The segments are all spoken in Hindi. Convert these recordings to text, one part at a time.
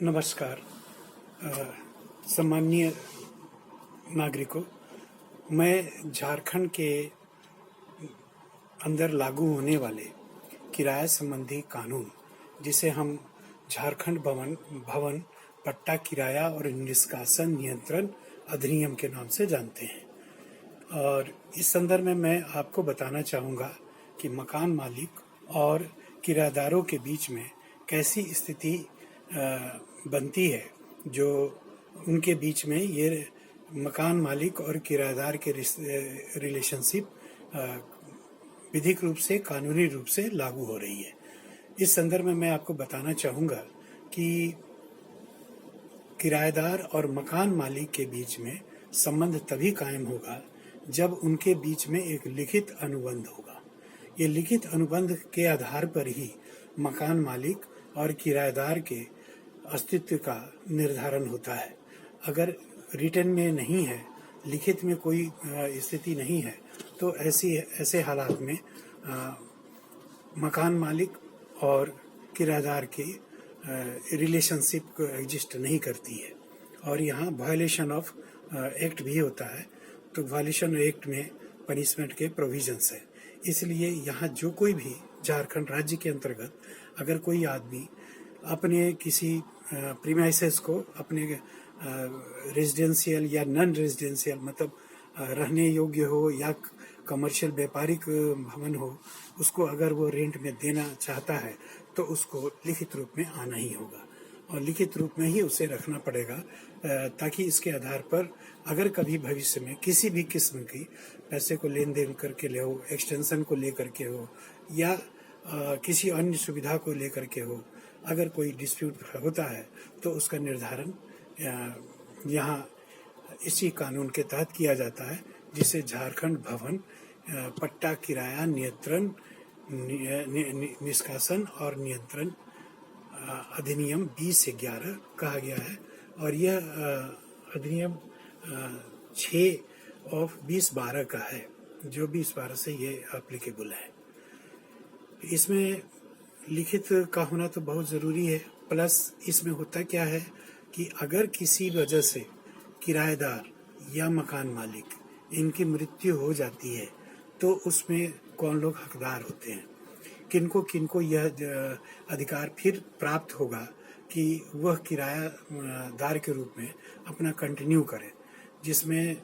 नमस्कार। सम्माननीय नागरिकों, मैं झारखंड के अंदर लागू होने वाले किराया संबंधी कानून, जिसे हम झारखंड भवन पट्टा किराया और निष्कासन नियंत्रण अधिनियम के नाम से जानते हैं, और इस संदर्भ में मैं आपको बताना चाहूँगा कि मकान मालिक और किराएदारों के बीच में कैसी स्थिति बनती है, जो उनके बीच में ये मकान मालिक और किराएदार के रिलेशनशिप विधिक रूप से, कानूनी रूप से लागू हो रही है। इस संदर्भ में मैं आपको बताना चाहूँगा कि किराएदार और मकान मालिक के बीच में संबंध तभी कायम होगा जब उनके बीच में एक लिखित अनुबंध होगा। ये लिखित अनुबंध के आधार पर ही मकान मालिक और किराएदार के अस्तित्व का निर्धारण होता है। अगर रिटन में नहीं है, लिखित में कोई स्थिति नहीं है, तो ऐसे हालात में मकान मालिक और किराएदार की रिलेशनशिप एग्जिस्ट नहीं करती है, और यहाँ वायलेशन ऑफ एक्ट भी होता है। तो वायलेशन एक्ट में पनिशमेंट के प्रोविजंस है। इसलिए यहाँ जो कोई भी झारखंड राज्य के अंतर्गत अगर कोई आदमी अपने किसी प्रीमाइसेस को अपने रेजिडेंशियल या नॉन रेजिडेंशियल, मतलब रहने योग्य हो या कमर्शियल व्यापारिक भवन हो, उसको अगर वो रेंट में देना चाहता है तो उसको लिखित रूप में आना ही होगा, और लिखित रूप में ही उसे रखना पड़ेगा, ताकि इसके आधार पर अगर कभी भविष्य में किसी भी किस्म की पैसे को लेन देन करके ले हो, एक्सटेंशन को लेकर के हो, या किसी अन्य सुविधा को लेकर के हो, अगर कोई डिस्प्यूट होता है तो उसका निर्धारण यहाँ इसी कानून के तहत किया जाता है, जिसे झारखंड भवन पट्टा किराया नियंत्रण निष्कासन और नियंत्रण अधिनियम 2011 कहा गया है। और यह अधिनियम 6/2012 का है, जो 2012 से ये एप्लीकेबल है। इसमें लिखित का होना तो बहुत ज़रूरी है। प्लस इसमें होता क्या है कि अगर किसी वजह से किराएदार या मकान मालिक इनकी मृत्यु हो जाती है तो उसमें कौन लोग हकदार होते हैं, किनको किनको यह अधिकार फिर प्राप्त होगा कि वह किरायादार के रूप में अपना कंटिन्यू करें, जिसमें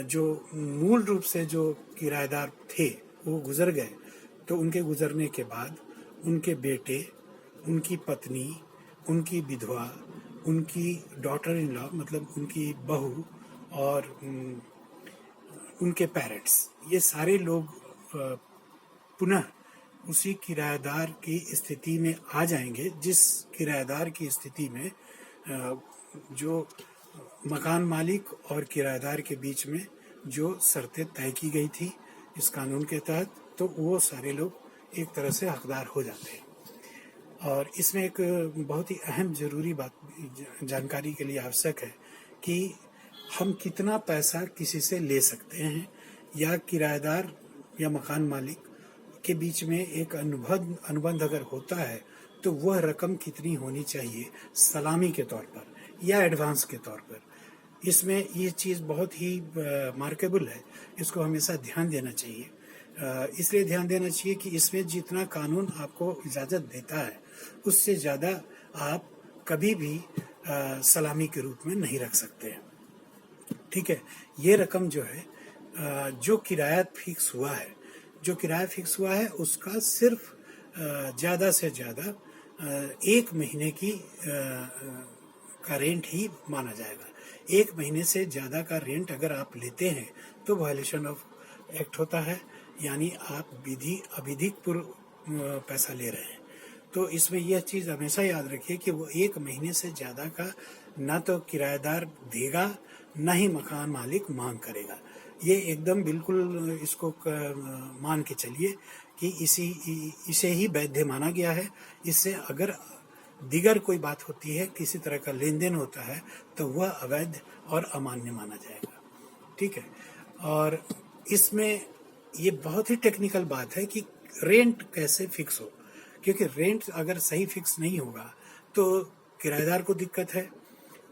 जो मूल रूप से जो किराएदार थे वो गुजर गए, तो उनके गुजरने के बाद उनके बेटे, उनकी पत्नी, उनकी विधवा, उनकी डॉटर इन लॉ, मतलब उनकी बहू, और उनके पेरेंट्स, ये सारे लोग पुनः उसी किराएदार की स्थिति में आ जाएंगे, जिस किराएदार की स्थिति में जो मकान मालिक और किराएदार के बीच में जो शर्तें तय की गई थी इस कानून के तहत, तो वो सारे लोग एक तरह से हकदार हो जाते हैं। और इसमें एक बहुत ही अहम ज़रूरी बात जानकारी के लिए आवश्यक है कि हम कितना पैसा किसी से ले सकते हैं, या किराएदार या मकान मालिक के बीच में एक अनुबंध अगर होता है तो वह रकम कितनी होनी चाहिए, सलामी के तौर पर या एडवांस के तौर पर। इसमें ये चीज़ बहुत ही मार्केबल है, इसको हमेशा ध्यान देना चाहिए। इसलिए ध्यान देना चाहिए कि इसमें जितना कानून आपको इजाज़त देता है उससे ज़्यादा आप कभी भी सलामी के रूप में नहीं रख सकते हैं। ठीक है, ये रकम जो है, जो किराया फिक्स हुआ है उसका सिर्फ ज़्यादा से ज़्यादा 1 महीने की का रेंट ही माना जाएगा। 1 महीने से ज़्यादा का रेंट अगर आप लेते हैं तो वायलेशन ऑफ एक्ट होता है, यानी आप अविधिक पूर्व पैसा ले रहे हैं। तो इसमें यह चीज़ हमेशा याद रखिए कि वो 1 महीने से ज़्यादा का ना तो किराएदार देगा, ना ही मकान मालिक मांग करेगा। ये एकदम बिल्कुल इसको मान के चलिए कि इसे ही वैध माना गया है। इससे अगर दीगर कोई बात होती है, किसी तरह का लेन देन होता है, तो वह अवैध और अमान्य माना जाएगा। ठीक है, और इसमें ये बहुत ही टेक्निकल बात है कि रेंट कैसे फिक्स हो, क्योंकि रेंट अगर सही फिक्स नहीं होगा तो किराएदार को दिक्कत है,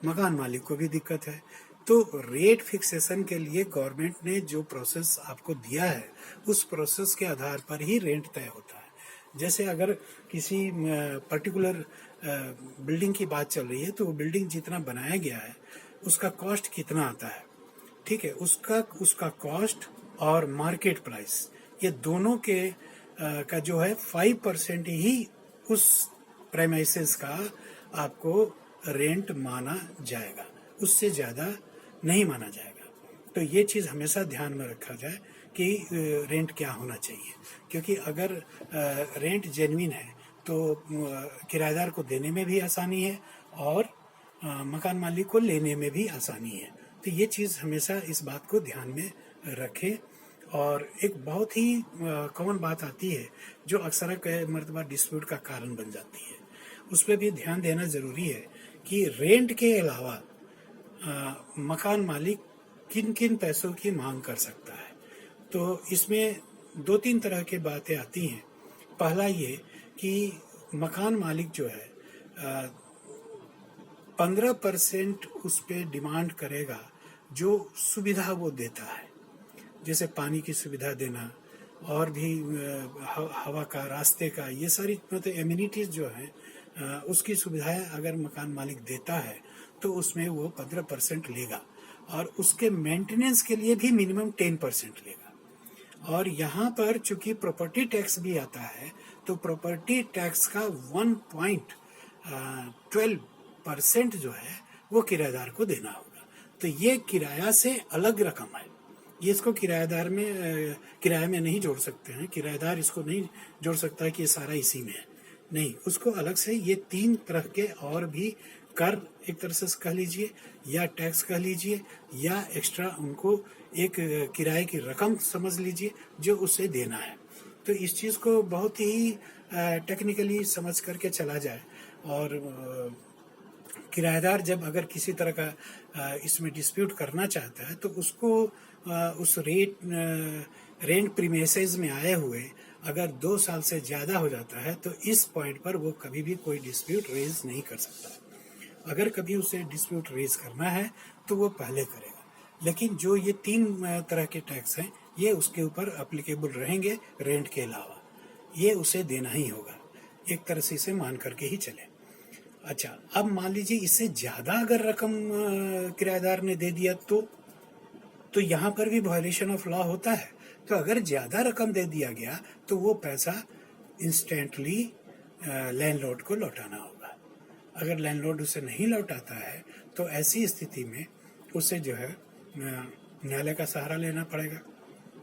मकान मालिक को भी दिक्कत है। तो रेट फिक्सेशन के लिए गवर्नमेंट ने जो प्रोसेस आपको दिया है, उस प्रोसेस के आधार पर ही रेंट तय होता है। जैसे अगर किसी पर्टिकुलर बिल्डिंग की बात चल रही है, तो वो बिल्डिंग जितना बनाया गया है उसका कॉस्ट कितना आता है, ठीक है, उसका कॉस्ट और मार्केट प्राइस, ये दोनों के का जो है 5% ही उस प्रेमाइसेस का आपको रेंट माना जाएगा, उससे ज़्यादा नहीं माना जाएगा। तो ये चीज़ हमेशा ध्यान में रखा जाए कि रेंट क्या होना चाहिए, क्योंकि अगर रेंट जेन्युइन है तो किराएदार को देने में भी आसानी है और मकान मालिक को लेने में भी आसानी है। तो ये चीज़ हमेशा इस बात को ध्यान में रखें। और एक बहुत ही कॉमन बात आती है जो अक्सर कई मरतबा डिस्प्यूट का कारण बन जाती है, उस पर भी ध्यान देना ज़रूरी है कि रेंट के अलावा मकान मालिक किन किन पैसों की मांग कर सकता है। तो इसमें 2-3 तरह की बातें आती हैं। पहला ये कि मकान मालिक जो है 15% उस पर डिमांड करेगा जो सुविधा वो देता है, जैसे पानी की सुविधा देना और भी हवा का, रास्ते का, ये सारी मतलब एमिनिटीज़ जो हैं उसकी सुविधाएं अगर मकान मालिक देता है तो उसमें वो 15% लेगा और उसके मेंटेनेंस के लिए भी मिनिमम 10% लेगा। और यहाँ पर चूंकि प्रॉपर्टी टैक्स भी आता है तो प्रॉपर्टी टैक्स का 1.12% जो है वो किराएदार को देना होगा। तो ये किराया से अलग रकम है, ये इसको किराएदार में किराए में नहीं जोड़ सकते हैं, किराएदार इसको नहीं जोड़ सकता है कि ये सारा इसी में है, नहीं, उसको अलग से ये 3 तरह के और भी कर एक तरह से कह लीजिए या टैक्स कह लीजिए या एक्स्ट्रा उनको एक किराए की रकम समझ लीजिए जो उसे देना है। तो इस चीज़ को बहुत ही टेक्निकली समझ करके चला जाए और किराएदार जब अगर किसी तरह का इसमें डिस्प्यूट करना चाहता है तो उसको उस रेंट प्रीमिसेस में आए हुए अगर 2 साल से ज़्यादा हो जाता है तो इस पॉइंट पर वो कभी भी कोई डिस्प्यूट रेज नहीं कर सकता। अगर कभी उसे डिस्प्यूट रेज करना है तो वो पहले करेगा, लेकिन जो ये 3 तरह के टैक्स हैं ये उसके ऊपर अप्लीकेबल रहेंगे रेंट के अलावा, ये उसे देना ही होगा, एक तरह से इसे मान करके ही चले। अच्छा, अब मान लीजिए इससे ज़्यादा अगर रकम किराएदार ने दे दिया तो यहाँ पर भी वायलेशन ऑफ लॉ होता है। तो अगर ज़्यादा रकम दे दिया गया तो वो पैसा इंस्टेंटली लैंडलॉर्ड को लौटाना होगा। अगर लैंडलॉर्ड उसे नहीं लौटाता है तो ऐसी स्थिति में उसे जो है न्यायालय का सहारा लेना पड़ेगा।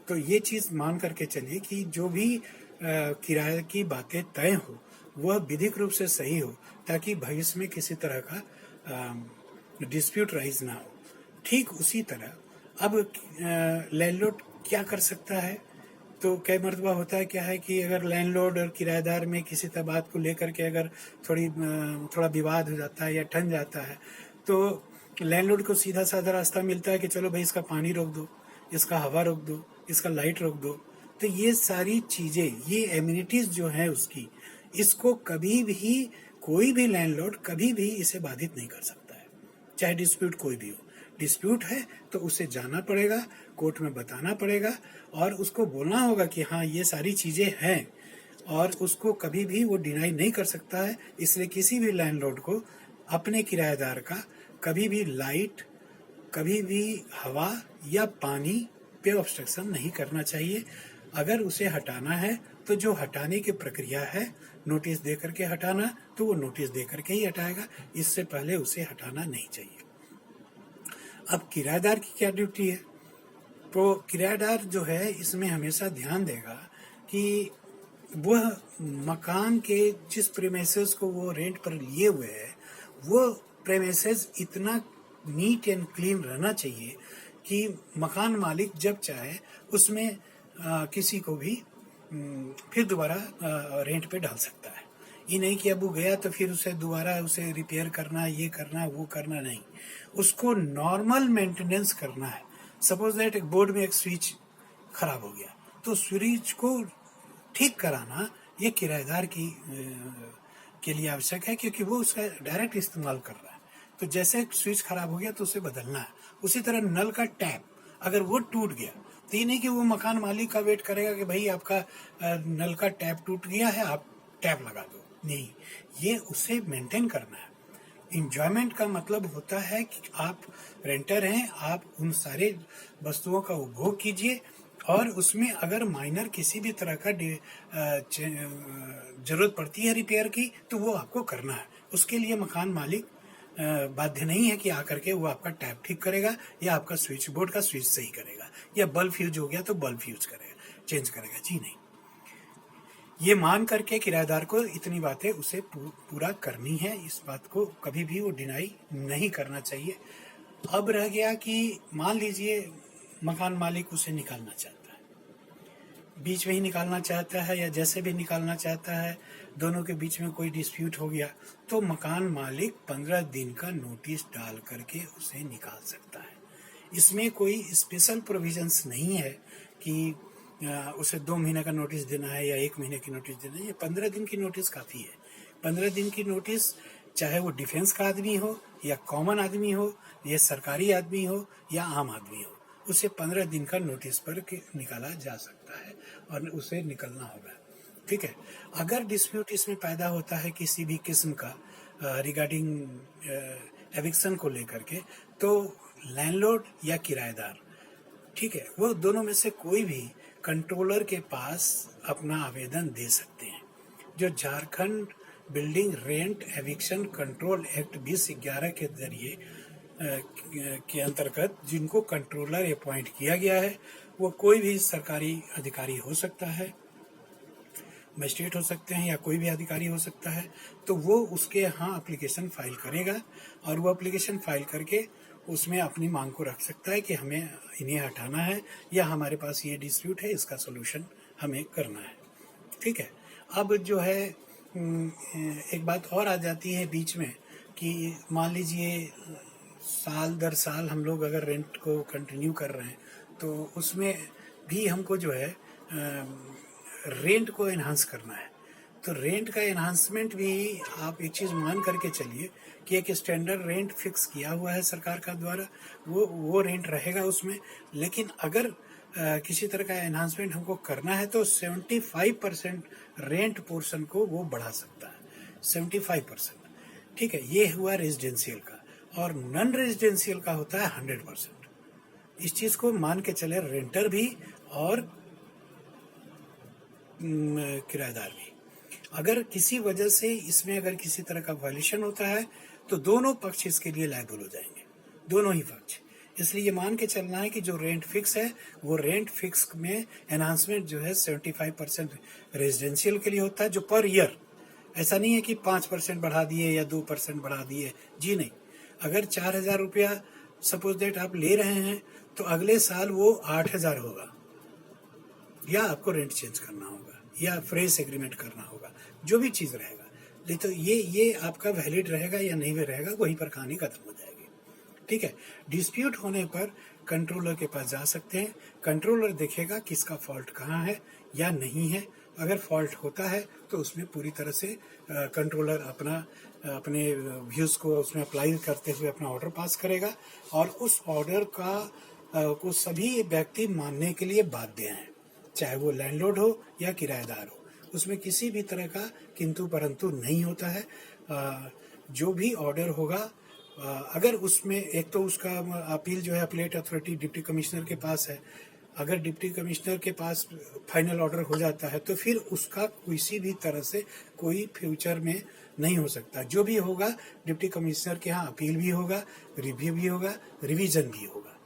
तो ये चीज़ मान करके चलिए कि जो भी किराए की बातें तय हो वह विधिक रूप से सही हो ताकि भविष्य में किसी तरह का डिस्प्यूट राइज ना हो। ठीक उसी तरह अब लैंडलॉर्ड क्या कर सकता है, तो कई मरतबा होता है क्या है कि अगर लैंडलॉर्ड और किराएदार में किसी तरह बात को लेकर के अगर थोड़ा विवाद हो जाता है या ठन जाता है तो लैंडलॉर्ड को सीधा साधा रास्ता मिलता है कि चलो भाई इसका पानी रोक दो, इसका हवा रोक दो, इसका लाइट रोक दो। तो ये सारी चीज़ें, ये एमिनिटीज़ जो है उसकी, इसको कभी भी कोई भी लैंडलॉर्ड कभी भी इसे बाधित नहीं कर सकता है, चाहे डिस्प्यूट कोई भी हो। डिस्प्यूट है तो उसे जाना पड़ेगा, कोर्ट में बताना पड़ेगा और उसको बोलना होगा कि हाँ ये सारी चीज़ें हैं और उसको कभी भी वो डिनाई नहीं कर सकता है। इसलिए किसी भी लैंडलॉर्ड को अपने किराएदार का कभी भी लाइट, कभी भी हवा या पानी पे ऑब्स्ट्रक्शन नहीं करना चाहिए। अगर उसे हटाना है तो जो हटाने की प्रक्रिया है नोटिस दे करके हटाना, तो वो नोटिस दे करके ही हटाएगा, इससे पहले उसे हटाना नहीं चाहिए। अब किराएदार की क्या ड्यूटी है, तो किराएदार जो है इसमें हमेशा ध्यान देगा कि वह मकान के जिस प्रेमिसेस को वो रेंट पर लिए हुए है वो प्रेमिसेस इतना नीट एंड क्लीन रहना चाहिए कि मकान मालिक जब चाहे उसमें किसी को भी फिर दोबारा रेंट पे डाल सकता है। ये नहीं कि अब वो गया तो फिर उसे दोबारा उसे रिपेयर करना, ये करना, वो करना, नहीं, उसको नॉर्मल मेंटेनेंस करना है। सपोज दैट एक बोर्ड में एक स्विच खराब हो गया तो स्विच को ठीक कराना ये किराएदार के लिए आवश्यक है, क्योंकि वो उसका डायरेक्ट इस्तेमाल कर रहा है। तो जैसे स्विच खराब हो गया तो उसे बदलना है। उसी तरह नल का टैप अगर वो टूट गया तो ये नहीं कि वो मकान मालिक का वेट करेगा कि भाई आपका नल का टैप टूट गया है, आप टैप लगा दो। नहीं, ये उसे मेंटेन करना है। इंजॉयमेंट का मतलब होता है कि आप रेंटर हैं, आप उन सारे वस्तुओं का उपभोग कीजिए, और उसमें अगर माइनर किसी भी तरह का जरूरत पड़ती है रिपेयर की तो वो आपको करना है। उसके लिए मकान मालिक बाध्य नहीं है कि आकर के वो आपका टैप ठीक करेगा या आपका स्विच बोर्ड का स्विच सही करेगा, या बल्ब फ्यूज हो गया तो बल्ब फ्यूज करेगा, चेंज करेगा। जी नहीं, ये मान करके किराएदार को इतनी बातें उसे पूरा करनी है। इस बात को कभी भी वो डिनाई नहीं करना चाहिए। अब रह गया कि मान लीजिए मकान मालिक उसे निकालना चाहता है, बीच में ही निकालना चाहता है या जैसे भी निकालना चाहता है, दोनों के बीच में कोई डिस्प्यूट हो गया तो मकान मालिक 15 दिन का नोटिस डाल करके उसे निकाल सकता है। इसमें कोई स्पेशल प्रोविजंस नहीं है कि उसे 2 महीने का नोटिस देना है या 1 महीने की नोटिस देना है। ये 15 दिन की नोटिस काफ़ी है। 15 दिन की नोटिस, चाहे वो डिफेंस का आदमी हो या कॉमन आदमी हो या सरकारी आदमी हो या आम आदमी हो, उसे 15 दिन का नोटिस पर निकाला जा सकता है और उसे निकलना होगा। ठीक है। अगर डिस्प्यूट इसमें पैदा होता है किसी भी किस्म का रिगार्डिंग एविक्शन को लेकर के, तो लैंडलॉर्ड या किराएदार, ठीक है, वो दोनों में से कोई भी कंट्रोलर के पास अपना आवेदन दे सकते हैं। जो Jharkhand building rent eviction control act 2011 के जरिए के अंतर्गत जिनको कंट्रोलर अपॉइंट किया गया है, वो कोई भी सरकारी अधिकारी हो सकता है, मजिस्ट्रेट हो सकते हैं या कोई भी अधिकारी हो सकता है। तो वो उसके यहाँ एप्लीकेशन फाइल करेगा और वो एप्लीकेशन फाइल करके उसमें अपनी मांग को रख सकता है कि हमें इन्हें हटाना है या हमारे पास ये डिस्प्यूट है, इसका सोल्यूशन हमें करना है। ठीक है। अब जो है एक बात और आ जाती है बीच में कि मान लीजिए साल दर साल हम लोग अगर रेंट को कंटिन्यू कर रहे हैं तो उसमें भी हमको जो है रेंट को एनहांस करना है। तो रेंट का एनहांसमेंट भी आप एक चीज़ मान करके चलिए कि एक स्टैंडर्ड रेंट फिक्स किया हुआ है सरकार का द्वारा, वो रेंट रहेगा उसमें। लेकिन अगर किसी तरह का एनहांसमेंट हमको करना है तो 75% रेंट पोर्शन को वो बढ़ा सकता है, 75%। ठीक है, ये हुआ रेजिडेंशियल का। और नॉन रेजिडेंशियल का होता है 100%। इस चीज़ को मान के चले रेंटर भी और किराएदार भी। अगर किसी वजह से इसमें अगर किसी तरह का वायलेशन होता है तो दोनों पक्ष इसके लिए लायबल हो जाएंगे, दोनों ही पक्ष। इसलिए मान के चलना है कि जो रेंट फिक्स है वो रेंट फिक्स में एनहांसमेंट जो है 75% रेजिडेंशियल के लिए होता है, जो पर ईयर। ऐसा नहीं है कि 5% बढ़ा दिए या 2% बढ़ा दिए। जी नहीं, अगर 4,000 रुपया सपोज डेट आप ले रहे हैं तो अगले साल वो 8,000 होगा, या आपको रेंट चेंज करना होगा या फ्रेश एग्रीमेंट करना होगा, जो भी चीज़ रहेगा। नहीं तो ये आपका वैलिड रहेगा या नहीं भी रहेगा, वहीं पर कहानी खत्म हो जाएगी। ठीक है। डिस्प्यूट होने पर कंट्रोलर के पास जा सकते हैं। कंट्रोलर देखेगा किसका फॉल्ट कहाँ है या नहीं है। अगर फॉल्ट होता है तो उसमें पूरी तरह से कंट्रोलर अपने व्यूज़ को उसमें अप्लाई करते हुए अपना ऑर्डर पास करेगा, और उस ऑर्डर को सभी व्यक्ति मानने के लिए बाध्य हैं, चाहे वो लैंडलॉर्ड हो या किराएदार हो। उसमें किसी भी तरह का किंतु परंतु नहीं होता है। जो भी ऑर्डर होगा, अगर उसमें एक तो उसका अपील जो है अपीलेट अथॉरिटी डिप्टी कमिश्नर के पास है। अगर डिप्टी कमिश्नर के पास फाइनल ऑर्डर हो जाता है तो फिर उसका किसी भी तरह से कोई फ्यूचर में नहीं हो सकता। जो भी होगा डिप्टी कमिश्नर के यहाँ अपील भी होगा, रिव्यू भी होगा, रिवीजन भी होगा,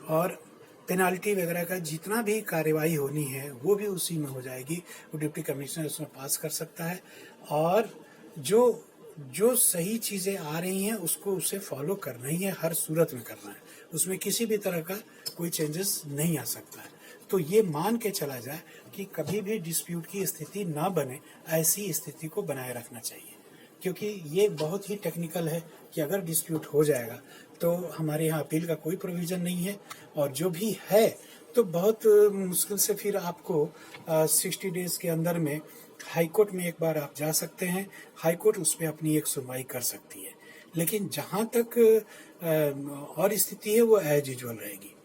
और पेनाल्टी वगैरह का जितना भी कार्रवाई होनी है वो भी उसी में हो जाएगी। वो डिप्टी कमिश्नर उसमें पास कर सकता है, और जो सही चीज़ें आ रही हैं उसको उसे फॉलो करना ही है, हर सूरत में करना है। उसमें किसी भी तरह का कोई चेंजेस नहीं आ सकता है। तो ये मान के चला जाए कि कभी भी डिस्प्यूट की स्थिति ना बने, ऐसी स्थिति को बनाए रखना चाहिए, क्योंकि ये बहुत ही टेक्निकल है कि अगर डिस्प्यूट हो जाएगा तो हमारे यहाँ अपील का कोई प्रोविज़न नहीं है, और जो भी है तो बहुत मुश्किल से फिर आपको 60 डेज के अंदर में हाई कोर्ट में एक बार आप जा सकते हैं, हाई कोर्ट उस पर अपनी एक सुनवाई कर सकती है। लेकिन जहाँ तक और स्थिति है वो एज यूजुअल रहेगी।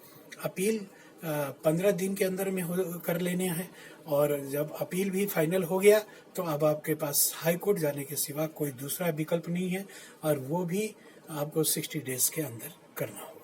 अपील 15 दिन के अंदर में कर लेने हैं, और जब अपील भी फाइनल हो गया तो अब आपके पास हाई कोर्ट जाने के सिवा कोई दूसरा विकल्प नहीं है, और वो भी आपको 60 डेज के अंदर करना होगा।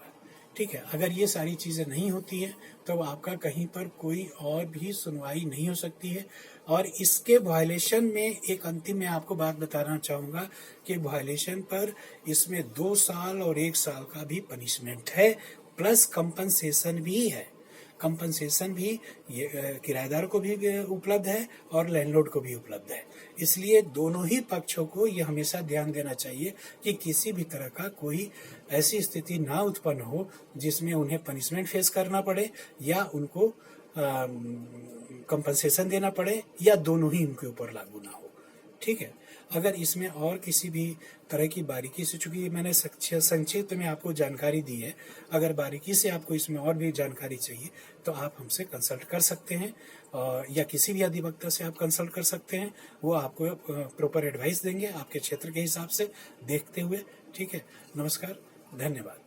ठीक है, अगर ये सारी चीज़ें नहीं होती हैं तो आपका कहीं पर कोई और भी सुनवाई नहीं हो सकती है। और इसके वायलेशन में एक अंतिम मैं आपको बात बताना चाहूँगा कि वायलेशन पर इसमें 2 साल और 1 साल का भी पनिशमेंट है, प्लस कंपनसेशन भी है। कंपनसेशन भी ये किराएदार को भी उपलब्ध है और लैंडलॉर्ड को भी उपलब्ध है। इसलिए दोनों ही पक्षों को ये हमेशा ध्यान देना चाहिए कि किसी भी तरह का कोई ऐसी स्थिति ना उत्पन्न हो जिसमें उन्हें पनिशमेंट फेस करना पड़े या उनको कंपनसेशन देना पड़े, या दोनों ही उनके ऊपर लागू ना हो। ठीक है, अगर इसमें और किसी भी तरह की बारीकी से, चूंकि मैंने संक्षिप्त में आपको जानकारी दी है, अगर बारीकी से आपको इसमें और भी जानकारी चाहिए तो आप हमसे कंसल्ट कर सकते हैं, या किसी भी अधिवक्ता से आप कंसल्ट कर सकते हैं। वो आपको प्रॉपर एडवाइस देंगे आपके क्षेत्र के हिसाब से देखते हुए। ठीक है, नमस्कार, धन्यवाद।